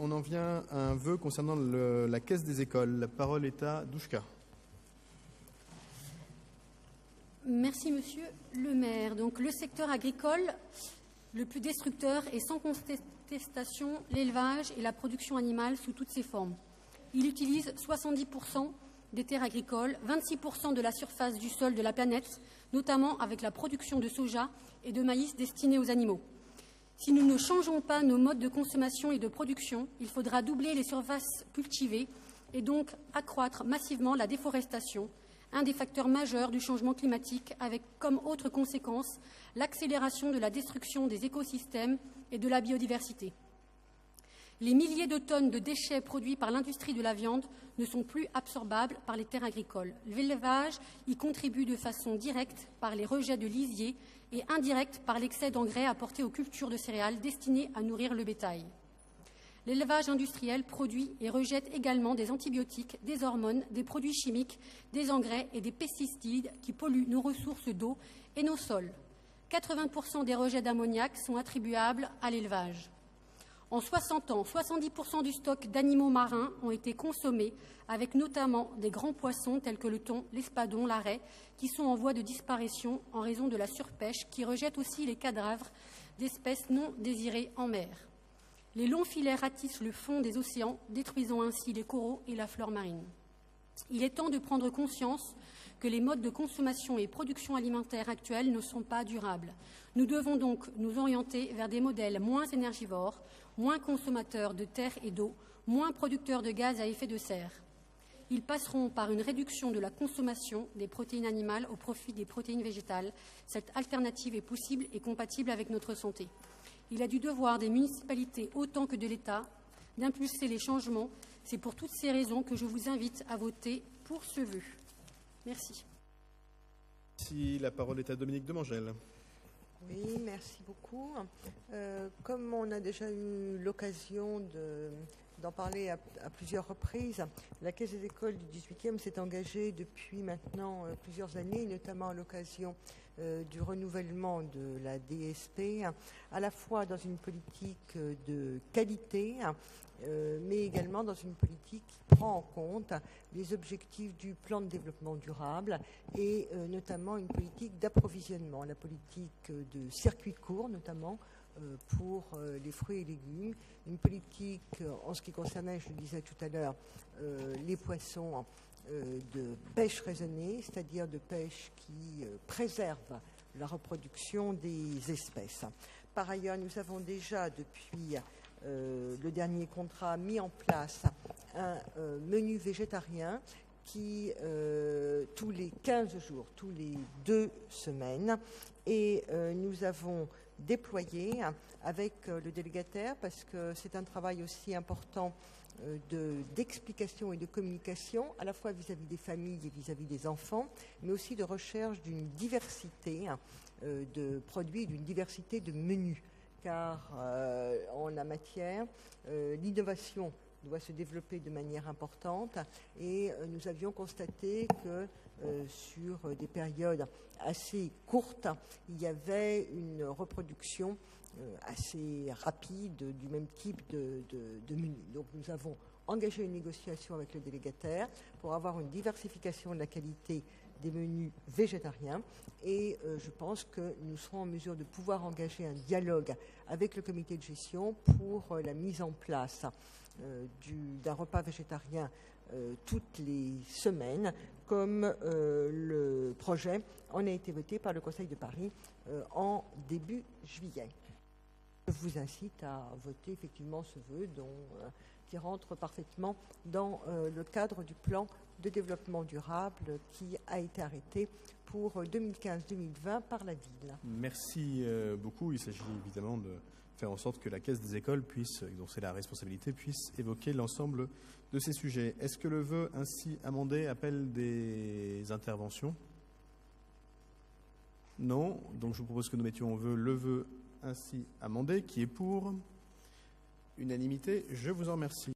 On en vient à un vœu concernant la caisse des écoles. La parole est à Douchka. Merci, Monsieur le maire. Donc, le secteur agricole, le plus destructeur est sans contestation l'élevage et la production animale sous toutes ses formes. Il utilise 70% des terres agricoles, 26% de la surface du sol de la planète, notamment avec la production de soja et de maïs destinés aux animaux. Si nous ne changeons pas nos modes de consommation et de production, il faudra doubler les surfaces cultivées et donc accroître massivement la déforestation, un des facteurs majeurs du changement climatique, avec comme autre conséquence l'accélération de la destruction des écosystèmes et de la biodiversité. Les milliers de tonnes de déchets produits par l'industrie de la viande ne sont plus absorbables par les terres agricoles. L'élevage y contribue de façon directe par les rejets de lisier et indirecte par l'excès d'engrais apportés aux cultures de céréales destinées à nourrir le bétail. L'élevage industriel produit et rejette également des antibiotiques, des hormones, des produits chimiques, des engrais et des pesticides qui polluent nos ressources d'eau et nos sols. 80% des rejets d'ammoniac sont attribuables à l'élevage. En 60 ans, 70% du stock d'animaux marins ont été consommés, avec notamment des grands poissons tels que le thon, l'espadon, la raie, qui sont en voie de disparition en raison de la surpêche, qui rejette aussi les cadavres d'espèces non désirées en mer. Les longs filets ratissent le fond des océans, détruisant ainsi les coraux et la flore marine. Il est temps de prendre conscience que les modes de consommation et production alimentaire actuels ne sont pas durables. Nous devons donc nous orienter vers des modèles moins énergivores, moins consommateurs de terre et d'eau, moins producteurs de gaz à effet de serre. Ils passeront par une réduction de la consommation des protéines animales au profit des protéines végétales. Cette alternative est possible et compatible avec notre santé. Il est du devoir des municipalités autant que de l'État d'impulser les changements. C'est pour toutes ces raisons que je vous invite à voter pour ce vœu. Merci. Si la parole est à Dominique Demangel. Oui, merci beaucoup. Comme on a déjà eu l'occasion d'en parler à plusieurs reprises, la Caisse des écoles du 18e s'est engagée depuis maintenant plusieurs années, notamment à l'occasion du renouvellement de la DSP, à la fois dans une politique de qualité, mais également dans une politique qui prend en compte les objectifs du plan de développement durable et notamment une politique d'approvisionnement, la politique de circuit court notamment pour les fruits et légumes, une politique en ce qui concernait, je le disais tout à l'heure, les poissons de pêche raisonnée, c'est-à-dire de pêche qui préserve la reproduction des espèces. Par ailleurs, nous avons déjà, depuis le dernier contrat, mis en place un menu végétarien qui, tous les 15 jours, tous les 2 semaines, et nous avons déployé avec le délégataire, parce que c'est un travail aussi important d'explication et de communication, à la fois vis-à-vis des familles et vis-à-vis des enfants, mais aussi de recherche d'une diversité de produits, d'une diversité de menus. Car en la matière, l'innovation doit se développer de manière importante et nous avions constaté que sur des périodes assez courtes, il y avait une reproduction assez rapide du même type de menu. Donc nous avons engagé une négociation avec le délégataire pour avoir une diversification de la qualité des menus végétariens et je pense que nous serons en mesure de pouvoir engager un dialogue avec le comité de gestion pour la mise en place d'un repas végétarien toutes les semaines, comme le projet en a été voté par le Conseil de Paris en début juillet. Je vous incite à voter effectivement ce vœu qui rentre parfaitement dans le cadre du plan de développement durable qui a été arrêté pour 2015-2020 par la ville. Merci beaucoup. Il s'agit évidemment de faire en sorte que la Caisse des écoles puisse, dont c'est la responsabilité, puisse évoquer l'ensemble de ces sujets. Est-ce que le vœu ainsi amendé appelle des interventions? Non. Donc je vous propose que nous mettions en vœu le vœu ainsi amendé, qui est pour unanimité. Je vous en remercie.